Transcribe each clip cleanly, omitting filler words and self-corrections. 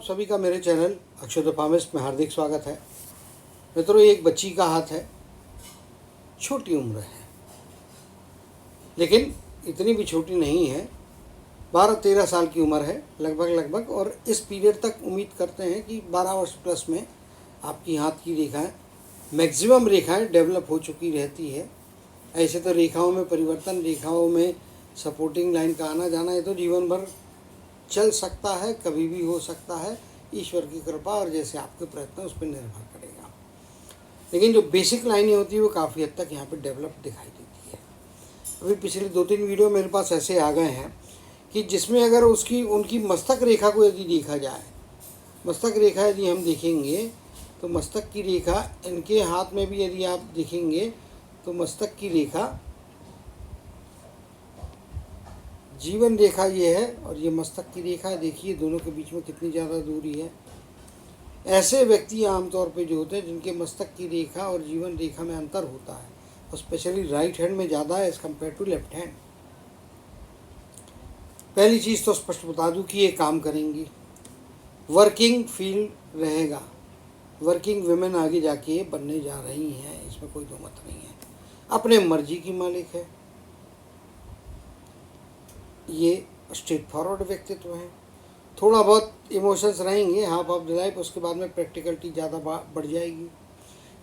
आप सभी का मेरे चैनल अक्षय द फार्मिस्ट में हार्दिक स्वागत है। मित्रों, एक बच्ची का हाथ है, छोटी उम्र है, लेकिन इतनी भी छोटी नहीं है, 12-13 साल की उम्र है लगभग। और इस पीरियड तक उम्मीद करते हैं कि 12 वर्ष प्लस में आपकी हाथ की रेखाएं, मैक्सिमम रेखाएं डेवलप हो चुकी रहती है। ऐसे तो रेखाओं में परिवर्तन, रेखाओं में सपोर्टिंग लाइन का आना जाना, ये तो जीवन भर चल सकता है, कभी भी हो सकता है। ईश्वर की कृपा और जैसे आपके प्रयत्न उस पर निर्भर करेगा। लेकिन जो बेसिक लाइनें होती है वो काफ़ी हद तक यहाँ पे डेवलप दिखाई देती है। अभी पिछले 2-3 वीडियो मेरे पास ऐसे आ गए हैं कि जिसमें अगर उनकी मस्तक रेखा को यदि देखा जाए, मस्तक रेखा यदि हम देखेंगे तो मस्तक की रेखा, इनके हाथ में भी यदि आप देखेंगे तो मस्तक की रेखा, जीवन रेखा ये है और ये मस्तक की रेखा है। देखिए दोनों के बीच में कितनी ज़्यादा दूरी है। ऐसे व्यक्ति आमतौर पे जो होते हैं जिनके मस्तक की रेखा और जीवन रेखा में अंतर होता है, और स्पेशली राइट हैंड में ज़्यादा है as compare to left hand. पहली चीज़ तो स्पष्ट बता दूं कि ये काम करेंगी, वर्किंग फील्ड रहेगा, वर्किंग वुमेन आगे जाके बनने जा रही हैं, इसमें कोई दो मत नहीं है। अपने मर्जी की मालिक है, ये स्ट्रेट फॉरवर्ड व्यक्तित्व है। थोड़ा बहुत इमोशंस रहेंगे हाफ ऑफ द लाइफ, उसके बाद में प्रैक्टिकलिटी ज़्यादा बढ़ जाएगी।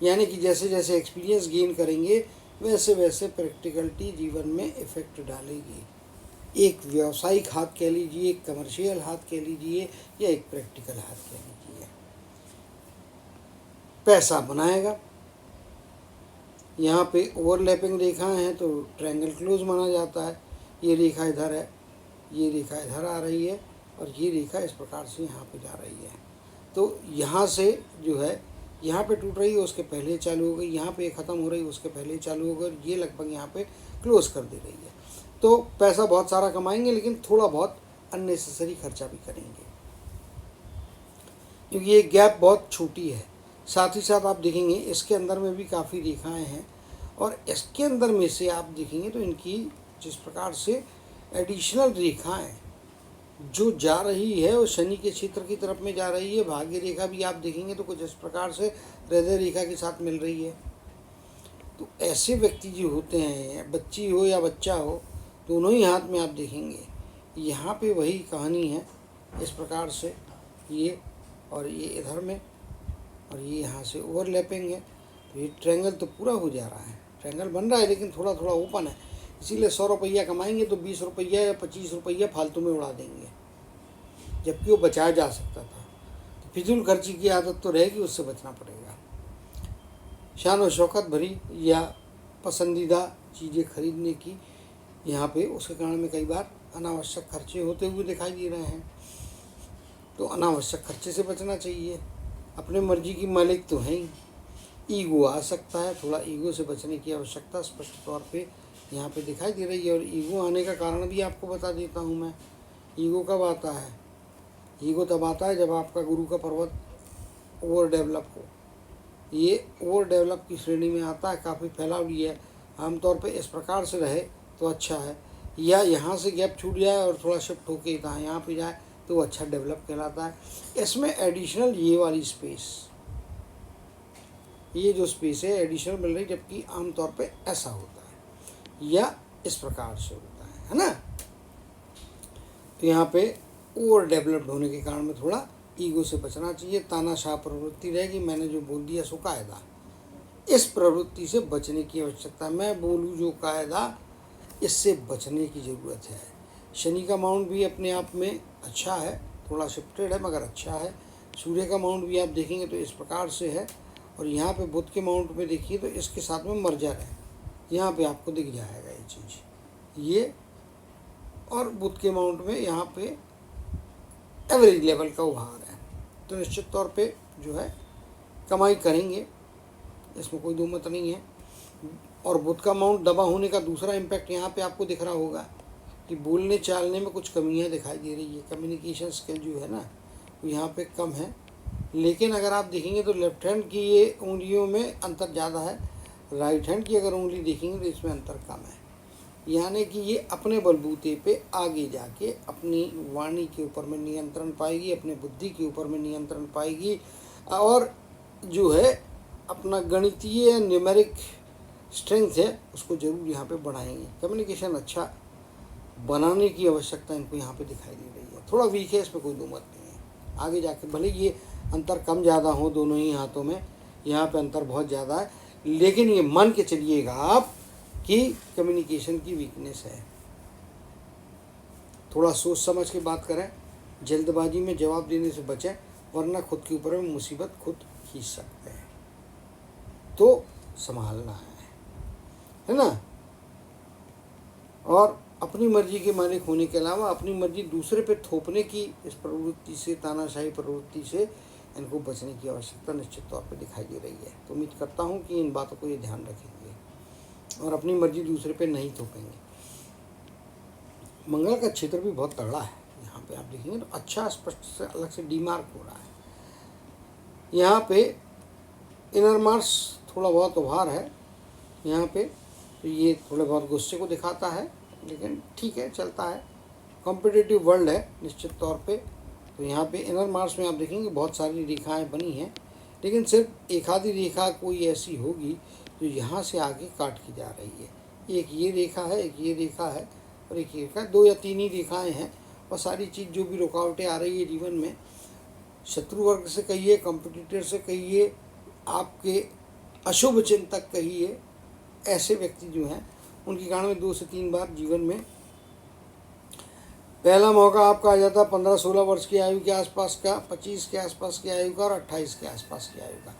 यानी कि जैसे जैसे एक्सपीरियंस गेन करेंगे वैसे वैसे प्रैक्टिकलिटी जीवन में इफेक्ट डालेगी। एक व्यावसायिक हाथ कह लीजिए, एक कमर्शियल हाथ कह लीजिए, या एक प्रैक्टिकल हाथ कह लीजिए। पैसा बनाएगा। यहाँ पे ओवरलैपिंग रेखाएं हैं तो ट्रायंगल क्लोज माना जाता है। ये रेखा इधर है, ये रेखा इधर आ रही है और ये रेखा इस प्रकार से यहाँ पे जा रही है। तो यहाँ से जो है, यहाँ पे टूट रही है उसके पहले चालू हो गई, यहाँ पे ख़त्म हो रही है उसके पहले चालू हो गई, ये लगभग यहाँ पे क्लोज कर दे रही है। तो पैसा बहुत सारा कमाएंगे, लेकिन थोड़ा बहुत अननेसेसरी खर्चा भी करेंगे, क्योंकि ये गैप बहुत छोटी है। साथ ही साथ आप देखेंगे इसके अंदर में भी काफ़ी रेखाएँ हैं, और इसके अंदर में से आप देखेंगे तो इनकी जिस प्रकार से एडिशनल रेखाएं जो जा रही है वो शनि के क्षेत्र की तरफ में जा रही है। भाग्य रेखा भी आप देखेंगे तो कुछ इस प्रकार से हृदय रेखा के साथ मिल रही है। तो ऐसे व्यक्ति जो होते हैं, बच्ची हो या बच्चा हो, दोनों ही हाथ में आप देखेंगे यहाँ पे वही कहानी है। इस प्रकार से ये और ये इधर में, और ये यहाँ से ओवरलैपिंग है। तो ये ट्रायंगल तो पूरा हो जा रहा है, ट्रायंगल बन रहा है, लेकिन थोड़ा थोड़ा ओपन है। इसीलिए 100 रुपया कमाएंगे तो 20 रुपया या 25 रुपया फालतू में उड़ा देंगे, जबकि वो बचाया जा सकता था। तो फिजूल खर्ची की आदत तो रहेगी, उससे बचना पड़ेगा। शान और शौकत भरी या पसंदीदा चीज़ें खरीदने की यहाँ पे, उसके कारण में कई बार अनावश्यक खर्चे होते हुए दिखाई दे रहे हैं। तो अनावश्यक खर्चे से बचना चाहिए। अपने मर्जी की मालिक तो हैं ही, ईगो आ सकता है, थोड़ा ईगो से बचने की आवश्यकता स्पष्ट तौर पे यहाँ पे दिखाई दे रही है। और ईगो आने का कारण भी आपको बता देता हूँ मैं। ईगो कब आता है? ईगो तब आता है जब आपका गुरु का पर्वत ओवर डेवलप हो। ये ओवर डेवलप की श्रेणी में आता है, काफ़ी फैला हुई है। आमतौर पे इस प्रकार से रहे तो अच्छा है, या यहाँ से गैप छूट जाए और थोड़ा शिफ्ट होके यहाँ पे जाए तो अच्छा डेवलप कहलाता है। इसमें एडिशनल ये वाली स्पेस, ये जो स्पेस है एडिशनल मिल रही, जबकि आमतौर पे ऐसा होता है या इस प्रकार से होता है ना। तो यहाँ पे ओवर डेवलप्ड होने के कारण में थोड़ा ईगो से बचना चाहिए। तानाशाह प्रवृत्ति रहेगी, मैंने जो बोल दिया सो कायदा, इस प्रवृत्ति से बचने की आवश्यकता। मैं बोलूँ जो कायदा, इससे बचने की ज़रूरत है। शनि का माउंट भी अपने आप में अच्छा है, थोड़ा शिफ्टेड है मगर अच्छा है। सूर्य का माउंट भी आप देखेंगे तो इस प्रकार से है, और यहाँ पे बुध के माउंट में देखिए तो इसके साथ में मर्जर है, यहाँ पे आपको दिख जाएगा ये चीज़। ये और बुध के माउंट में यहाँ पे एवरेज लेवल का उभार है। तो निश्चित तौर पे जो है कमाई करेंगे, इसमें कोई दो मत नहीं है। और बुध का माउंट दबा होने का दूसरा इम्पैक्ट यहाँ पे आपको दिख रहा होगा कि बोलने चालने में कुछ कमियाँ दिखाई दे रही है। कम्युनिकेशन स्किल जो है ना वो यहाँ पे कम है। लेकिन अगर आप देखेंगे तो लेफ्ट हैंड की ये उंगलियों में अंतर ज़्यादा है, राइट हैंड की अगर उंगली देखेंगे तो इसमें अंतर कम है। यानी कि ये अपने बलबूते पे आगे जाके अपनी वाणी के ऊपर में नियंत्रण पाएगी, अपने बुद्धि के ऊपर में नियंत्रण पाएगी, और जो है अपना गणितीय न्यूमेरिक स्ट्रेंथ है उसको जरूर यहाँ पे बढ़ाएंगे। कम्युनिकेशन अच्छा बनाने की आवश्यकता इनको यहाँ पे दिखाई दे रही है। थोड़ा वीक है, इसमें कोई दो मत नहीं है। आगे जाके भले ये अंतर कम ज़्यादा हो दोनों ही हाथों में, यहाँ पे अंतर बहुत ज़्यादा है, लेकिन ये मान के चलिएगा आप कि कम्युनिकेशन की वीकनेस है। थोड़ा सोच समझ के बात करें, जल्दबाजी में जवाब देने से बचें, वरना खुद के ऊपर में मुसीबत खुद खींच सकते हैं। तो संभालना है ना। और अपनी मर्जी के मालिक होने के अलावा अपनी मर्जी दूसरे पे थोपने की इस प्रवृत्ति से, तानाशाही प्रवृत्ति से इनको बचने की आवश्यकता निश्चित तौर पे दिखाई दे रही है। तो उम्मीद करता हूँ कि इन बातों को ये ध्यान रखेंगे और अपनी मर्जी दूसरे पे नहीं थोपेंगे। मंगल का क्षेत्र भी बहुत तगड़ा है, यहाँ पे आप देखेंगे तो अच्छा स्पष्ट से अलग से डीमार्क हो रहा है। यहाँ पे इनर मार्स थोड़ा बहुत उभार है यहाँ पे, तो ये थोड़े बहुत गुस्से को दिखाता है, लेकिन ठीक है, चलता है। कॉम्पिटिटिव वर्ल्ड है निश्चित तौर पे। तो यहाँ पे इनर मार्स में आप देखेंगे बहुत सारी रेखाएं बनी हैं, लेकिन सिर्फ एक आधी रेखा कोई ऐसी होगी जो यहाँ से आगे काट की जा रही है। एक ये रेखा है, एक ये रेखा है और एक ये रेखा, 2 या 3 ही रेखाएं हैं। और सारी चीज़ जो भी रुकावटें आ रही है जीवन में, शत्रु वर्ग से कहिए, कॉम्पिटिटर से कहिए, आपके अशुभ चिंतक कहिए, ऐसे व्यक्ति जो हैं उनके कारण में 2 से 3 बार जीवन में पहला मौका आपका आ जाता है 15-16 वर्ष की आयु के आसपास का, 25 के आसपास की आयु का और 28 के आसपास की आयु का।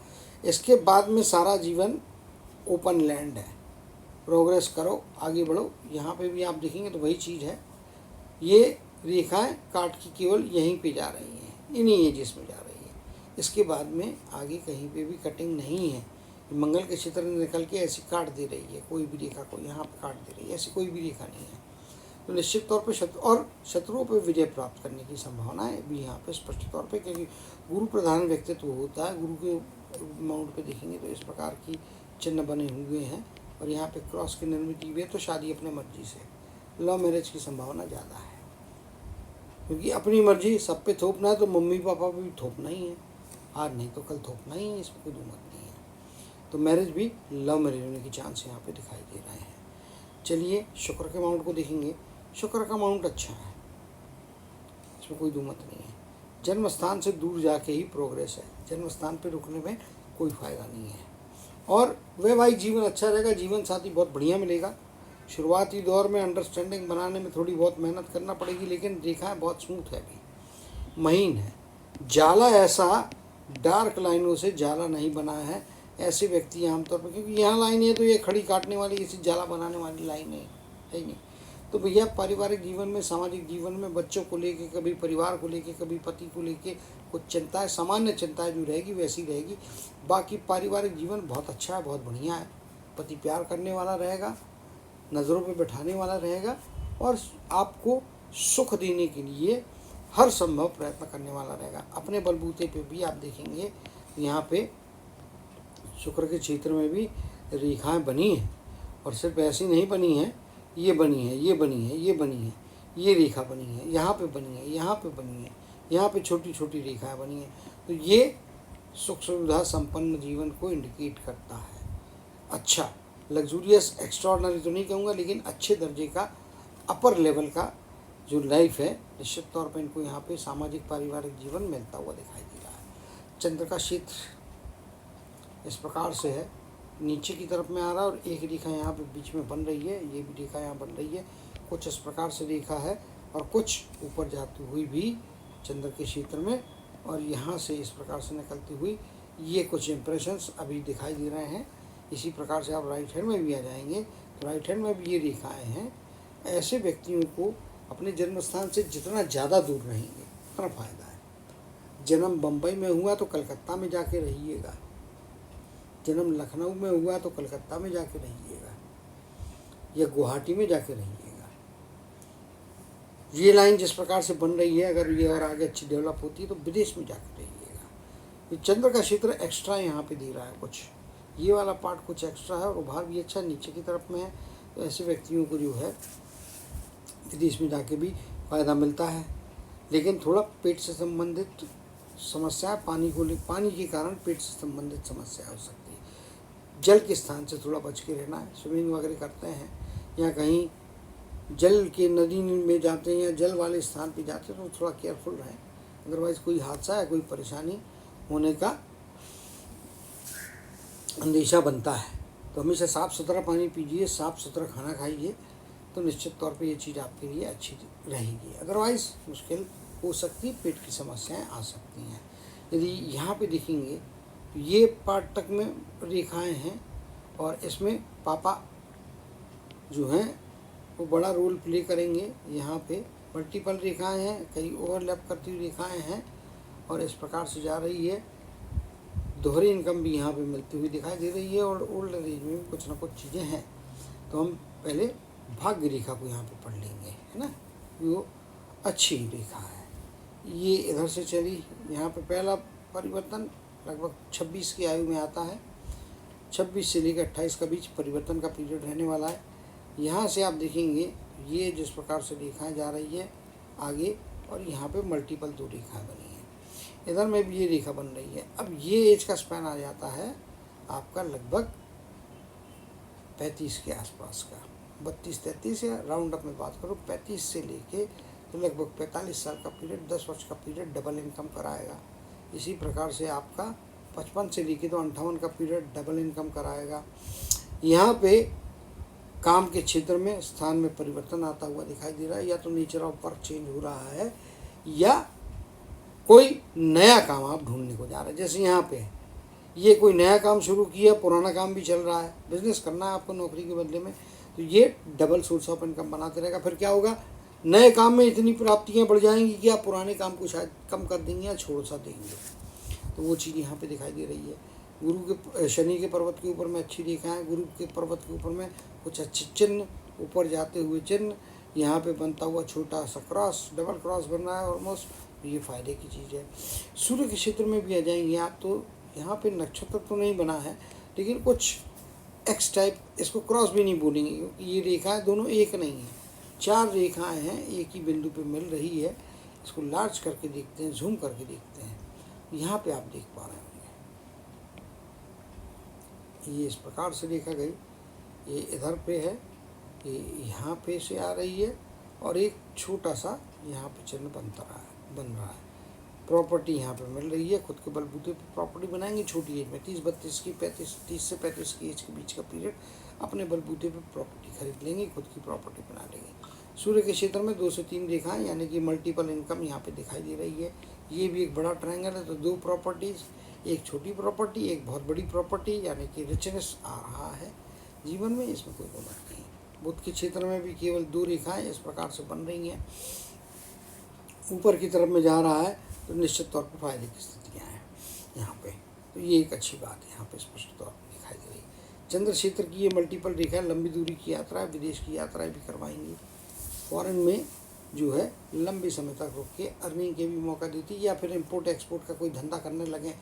इसके बाद में सारा जीवन ओपन लैंड है, प्रोग्रेस करो, आगे बढ़ो। यहाँ पे भी आप देखेंगे तो वही चीज़ है, ये रेखाएं काट की केवल यहीं पे जा रही हैं, इन्हीं एजेस में जा रही है। इसके बाद में आगे कहीं पे भी कटिंग नहीं है। मंगल के क्षेत्र में निकल के ऐसी काट दे रही है, कोई भी रेखा को यहाँ पे काट दे रही है, ऐसी कोई भी रेखा नहीं है। तो निश्चित तौर पे शत्रुओं पे विजय प्राप्त करने की संभावना है भी यहाँ पे स्पष्ट तौर पे, क्योंकि गुरु प्रधान व्यक्तित्व होता है। गुरु के माउंट पे देखेंगे तो इस प्रकार की चिन्ह बने हुए हैं और यहाँ पे क्रॉस की निर्मित हुई है। तो शादी अपने मर्जी से, लव मैरिज की संभावना ज़्यादा है, क्योंकि अपनी मर्जी सब पे थोपना है तो मम्मी पापा पे भी थोपना ही है, आज नहीं तो कल थोपना ही है, इसमें कोई दो मत नहीं है। तो मैरिज भी लव मैरिज होने की चांस यहाँ पे दिखाई दे रहे हैं। चलिए शुक्र के माउंट को देखेंगे। शुक्र का माउंट अच्छा है, इसमें कोई दो मत नहीं है। जन्म स्थान से दूर जाके ही प्रोग्रेस है, जन्म स्थान पे रुकने में कोई फ़ायदा नहीं है। और वैवाहिक जीवन अच्छा रहेगा, जीवन साथी बहुत बढ़िया मिलेगा। शुरुआती दौर में अंडरस्टैंडिंग बनाने में थोड़ी बहुत मेहनत करना पड़ेगी, लेकिन रेखाएं बहुत स्मूथ है, अभी महीन है। जाला ऐसा डार्क लाइनों से जाला नहीं बना है ऐसे व्यक्ति आमतौर पर, क्योंकि यहाँ लाइन है तो ये खड़ी काटने वाली, इसी जाला बनाने वाली लाइन है ही नहीं। तो भैया पारिवारिक जीवन में, सामाजिक जीवन में बच्चों को लेके, कभी परिवार को लेके, कभी पति को लेके कुछ चिंताएं, सामान्य चिंताएं जो रहेगी वैसी रहेगी। बाकी पारिवारिक जीवन बहुत अच्छा है, बहुत बढ़िया है। पति प्यार करने वाला रहेगा, नज़रों पे बैठाने वाला रहेगा और आपको सुख देने के लिए हर संभव प्रयत्न करने वाला रहेगा। अपने बलबूते पे भी आप देखेंगे यहाँ पे शुक्र के क्षेत्र में भी रेखाएं बनी हैं, और सिर्फ ऐसी नहीं बनी हैं, ये बनी है, ये बनी है, ये बनी है, ये रेखा बनी है, यहाँ पे बनी है, यहाँ पे बनी है, यहाँ पे छोटी छोटी रेखाएं बनी हैं। तो ये सुख सुविधा संपन्न जीवन को इंडिकेट करता है। अच्छा, लग्जूरियस एक्स्ट्रॉर्डनरी तो नहीं कहूँगा, लेकिन अच्छे दर्जे का, अपर लेवल का जो लाइफ है, निश्चित तौर पर इनको यहाँ पे सामाजिक पारिवारिक जीवन मिलता हुआ दिखाई दे रहा है। चंद्र का क्षेत्र इस प्रकार से है, नीचे की तरफ में आ रहा है और एक रेखा यहाँ पे बीच में बन रही है, ये भी रेखा यहाँ बन रही है। कुछ इस प्रकार से रेखा है और कुछ ऊपर जाती हुई भी चंद्र के क्षेत्र में, और यहाँ से इस प्रकार से निकलती हुई ये कुछ इम्प्रेशंस अभी दिखाई दे रहे हैं। इसी प्रकार से आप राइट हैंड में भी आ जाएंगे तो राइट हैंड में भी ये रेखाएँ हैं। ऐसे व्यक्तियों को अपने जन्म स्थान से जितना ज़्यादा दूर रहेंगे उतना फ़ायदा है। जन्म बम्बई में हुआ तो कलकत्ता में जाके रहिएगा, जन्म लखनऊ में हुआ तो कलकत्ता में जाके रहिएगा या गुवाहाटी में जाके रहिएगा। ये लाइन जिस प्रकार से बन रही है, अगर ये और आगे अच्छी डेवलप होती है तो विदेश में जाके रहिएगा। ये चंद्र का क्षेत्र एक्स्ट्रा यहाँ पे दे रहा है, कुछ ये वाला पार्ट कुछ एक्स्ट्रा है और उभार भी अच्छा नीचे की तरफ में है। तो ऐसे व्यक्तियों को जो है विदेश में जाके भी फ़ायदा मिलता है। लेकिन थोड़ा पेट से संबंधित समस्या, पानी के कारण पेट से संबंधित समस्या हो सकती है। जल के स्थान से थोड़ा बच के रहना है। स्विमिंग वगैरह करते हैं या कहीं जल के नदी में जाते हैं या जल वाले स्थान पे जाते हैं तो थोड़ा केयरफुल रहें, अदरवाइज़ कोई हादसा या कोई परेशानी होने का अंदेशा बनता है। तो हमेशा साफ़ सुथरा पानी पीजिए, साफ़ सुथरा खाना खाइए, तो निश्चित तौर पे ये चीज़ आपके लिए अच्छी रहेगी। अदरवाइज़ मुश्किल हो सकती है, पेट की समस्याएं आ सकती हैं। यदि यहाँ पे देखेंगे तो ये पार्ट तक में रेखाएं हैं और इसमें पापा जो हैं वो बड़ा रोल प्ले करेंगे। यहाँ पे मल्टीपल रेखाएं हैं, कई ओवरलैप करती हुई रेखाएं हैं और इस प्रकार से जा रही है। दोहरी इनकम भी यहाँ पे मिलती हुई दिखाई दे रही है और ओल्ड एज में भी कुछ ना कुछ चीज़ें हैं। तो हम पहले भाग्य रेखा को यहाँ पे पढ़ लेंगे, है ना। वो अच्छी रेखा है, ये इधर से चली। यहाँ पे पहला परिवर्तन लगभग 26 की आयु में आता है। 26 से लेकर 28 का बीच परिवर्तन का पीरियड रहने वाला है। यहाँ से आप देखेंगे ये जिस प्रकार से रेखाएं जा रही है आगे, और यहाँ पे मल्टीपल 2 रेखाएं बनी हैं। इधर में भी ये रेखा बन रही है। अब ये एज का स्पैन आ जाता है आपका लगभग 35 के आसपास का, 32-33 या राउंड अप में बात करूँ 35 से लेके तो लगभग 45 साल का पीरियड, 10 वर्ष का पीरियड डबल इनकम कराएगा। इसी प्रकार से आपका 55 से लेके तो 58 का पीरियड डबल इनकम कराएगा। यहाँ पे काम के क्षेत्र में स्थान में परिवर्तन आता हुआ दिखाई दे रहा है, या तो नेचर ऑफ वर्क चेंज हो रहा है या कोई नया काम आप ढूंढने को जा रहे हैं। जैसे यहाँ पे ये कोई नया काम शुरू किया, पुराना काम भी चल रहा है, बिजनेस करना है आपको नौकरी के बदले में, तो ये डबल सोर्स ऑफ इनकम बनाते रहेगा। फिर क्या होगा, नए काम में इतनी प्राप्तियाँ बढ़ जाएंगी कि आप पुराने काम को शायद कम कर देंगे या छोड़ सा देंगे। तो वो चीज़ यहाँ पे दिखाई दे रही है। गुरु के शनि के पर्वत के ऊपर में अच्छी रेखा है, गुरु के पर्वत के ऊपर में कुछ अच्छे चिन्ह, ऊपर जाते हुए चिन्ह, यहाँ पे बनता हुआ छोटा सा क्रॉस, डबल क्रॉस बन रहा है ऑलमोस्ट, ये फायदे की चीज़ है। सूर्य के क्षेत्र में भी आ जाएंगे आप, तो यहाँ पे नक्षत्र तो नहीं बना है लेकिन कुछ एक्स टाइप, इसको क्रॉस भी नहीं बोलेंगे क्योंकि ये रेखाएं दोनों एक नहीं है, 4 रेखाएं हैं एक ही बिंदु पे मिल रही है। इसको लार्ज करके देखते हैं, जूम करके देखते हैं, यहाँ पे आप देख पा रहे होंगे ये इस प्रकार से देखा गई। ये इधर पे है, ये यहाँ पे से आ रही है और एक छोटा सा यहाँ पे चिन्ह बन रहा है। प्रॉपर्टी यहाँ पे मिल रही है, खुद के बलबूते पे प्रॉपर्टी बनाएंगे छोटी एज में, 30-32 की 30 से 35 की एज के बीच का पीरियड, अपने बलबूते पे प्रॉपर्टी खरीद लेंगे, खुद की प्रॉपर्टी बना लेंगे। सूर्य के क्षेत्र में 2 से 3 रेखाएं यानी कि मल्टीपल इनकम यहाँ पे दिखाई दे रही है। ये भी एक बड़ा ट्रायंगल है, तो 2 प्रॉपर्टीज़, एक छोटी प्रॉपर्टी, एक बहुत बड़ी प्रॉपर्टी, यानी कि रिचनेस आ रहा है जीवन में, इसमें कोई दो बात नहीं। बुध के क्षेत्र में भी केवल 2 रेखाएं इस प्रकार से बन रही हैं, ऊपर की तरफ में जा रहा है, तो निश्चित तौर पर फायदे की स्थितियाँ हैं यहाँ पे। तो ये एक अच्छी बात है यहाँ पे स्पष्ट तौर पर दिखाई दे रही है। चंद्र क्षेत्र की ये मल्टीपल रेखा, लंबी दूरी की यात्रा, विदेश की यात्राएं भी करवाएंगी, फॉरेन में जो है लंबे समय तक रुक के अर्निंग के भी मौका देती है, या फिर इम्पोर्ट एक्सपोर्ट का कोई धंधा करने लगें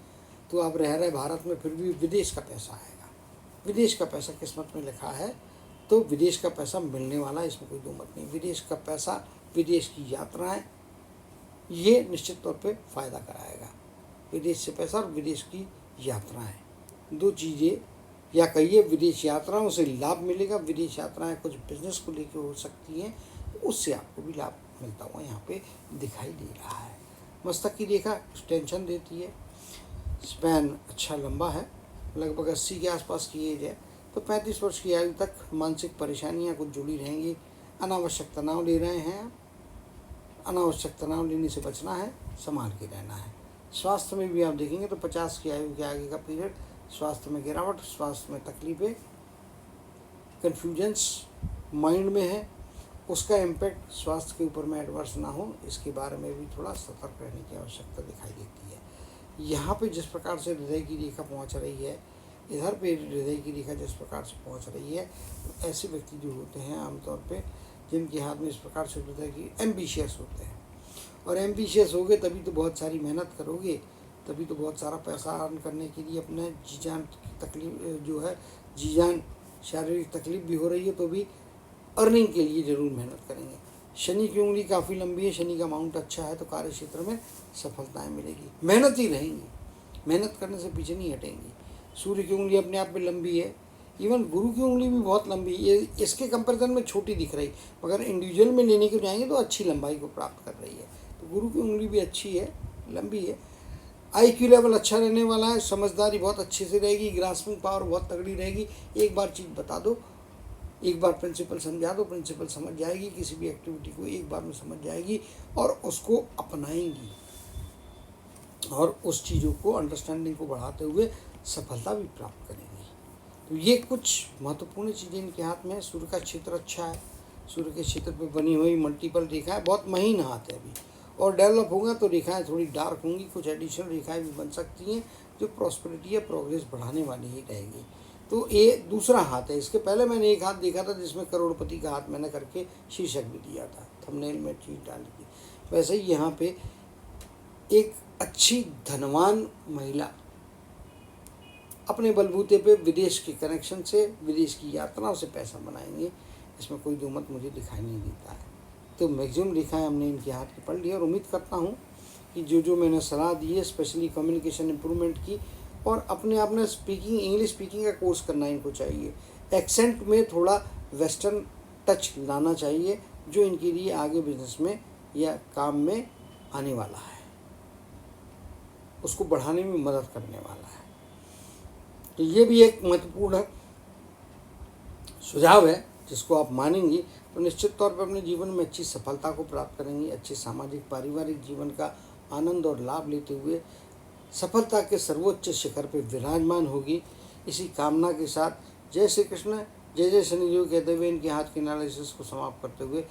तो आप रह रहे भारत में फिर भी विदेश का पैसा आएगा। विदेश का पैसा किस्मत में लिखा है तो विदेश का पैसा मिलने वाला है, इसमें कोई दो मत नहीं। विदेश का पैसा, विदेश की यात्राएं, ये निश्चित तौर पे फ़ायदा कराएगा। विदेश से पैसा और विदेश की यात्राएं, 2 चीज़ें, या कहिए विदेश यात्राओं से लाभ मिलेगा। विदेश यात्राएं कुछ बिजनेस को लेकर हो सकती हैं, तो उससे आपको भी लाभ मिलता हुआ यहाँ पे दिखाई दे रहा है। मस्तक की रेखा टेंशन देती है, स्पैन अच्छा लंबा है, लगभग 80 के आसपास की एज है, तो 35 वर्ष की आयु तक मानसिक परेशानियाँ कुछ जुड़ी रहेंगी। अनावश्यक तनाव ले रहे हैं, अनावश्यक तनाव लेने से बचना है, संभाल के रहना है। स्वास्थ्य में भी आप देखेंगे तो 50 की आयु के आगे का पीरियड, स्वास्थ्य में गिरावट, स्वास्थ्य में तकलीफें, कन्फ्यूजन्स माइंड में है, उसका इम्पैक्ट स्वास्थ्य के ऊपर में एडवर्स ना हो, इसके बारे में भी थोड़ा सतर्क रहने की आवश्यकता दिखाई देती है। यहाँ पे जिस प्रकार से हृदय की रेखा पहुँच रही है, इधर पे हृदय की रेखा जिस प्रकार से पहुँच रही है, तो ऐसे व्यक्ति जो होते हैं आमतौर पे जिनके हाथ में इस प्रकार से हृदय की, एम्बिशियस होते हैं, और एम्बिशियस होगे तभी तो बहुत सारी मेहनत करोगे, तभी तो बहुत सारा पैसा अर्न करने के लिए अपने जी जान की तकलीफ जो है, जी जान शारीरिक तकलीफ भी हो रही है तो भी अर्निंग के लिए जरूर मेहनत करेंगे। शनि की उंगली काफ़ी लंबी है, शनि का माउंट अच्छा है, तो कार्य क्षेत्र में सफलताएं मिलेगी। मेहनत ही रहेंगी, मेहनत करने से पीछे नहीं हटेंगी। सूर्य की उंगली अपने आप में लंबी है, इवन गुरु की उंगली भी बहुत लंबी है, ये इसके कंपैरिजन में छोटी दिख रही, मगर इंडिविजुअल में लेने को जाएंगे तो अच्छी लंबाई को प्राप्त कर रही है। तो गुरु की उंगली भी अच्छी है, लंबी है। IQ लेवल अच्छा रहने वाला है, समझदारी बहुत अच्छे से रहेगी, ग्रास्पिंग पावर बहुत तगड़ी रहेगी। एक बार चीज़ बता दो, एक बार प्रिंसिपल समझा दो, प्रिंसिपल समझ जाएगी, किसी भी एक्टिविटी को एक बार में समझ जाएगी और उसको अपनाएंगी और उस चीज़ों को, अंडरस्टैंडिंग को बढ़ाते हुए सफलता भी प्राप्त करेंगे। तो ये कुछ महत्वपूर्ण चीज़ें इनके हाथ में है। सूर्य का क्षेत्र अच्छा है, सूर्य के क्षेत्र पे बनी हुई मल्टीपल रेखाएं, बहुत महीन हाथ है अभी, और डेवलप होगा तो रेखाएं थोड़ी डार्क होंगी, कुछ एडिशनल रेखाएं भी बन सकती हैं जो प्रॉस्पेरिटी या प्रोग्रेस बढ़ाने वाली ही रहेगी। तो ये दूसरा हाथ है। इसके पहले मैंने एक हाथ देखा था जिसमें करोड़पति का हाथ मैंने करके शीर्षक भी दिया था, थंबनेल में चीज डाली थी। वैसे ही यहाँ पे एक अच्छी धनवान महिला अपने बलबूते पे विदेश के कनेक्शन से, विदेश की यात्राओं से पैसा बनाएंगे, इसमें कोई दो मत मुझे दिखाई नहीं देता है। तो मैक्सिमम रेखाएं हमने इनके हाथ की पढ़ ली और उम्मीद करता हूँ कि जो मैंने सलाह दी है, स्पेशली कम्युनिकेशन इम्प्रूवमेंट की, और अपने आप में स्पीकिंग, इंग्लिश स्पीकिंग का कोर्स करना इनको चाहिए। एक्सेंट में थोड़ा वेस्टर्न टच लाना चाहिए, जो इनके लिए आगे बिजनेस में या काम में आने वाला है, उसको बढ़ाने में मदद करने वाला है। तो ये भी एक महत्वपूर्ण सुझाव है, जिसको आप मानेंगी तो निश्चित तौर पर अपने जीवन में अच्छी सफलता को प्राप्त करेंगी, अच्छे सामाजिक पारिवारिक जीवन का आनंद और लाभ लेते हुए सफलता के सर्वोच्च शिखर पर विराजमान होगी। इसी कामना के साथ जय श्री कृष्ण, जय जय शनिदेव कहते हुए इनके हाथ के एनालिसिस को समाप्त करते हुए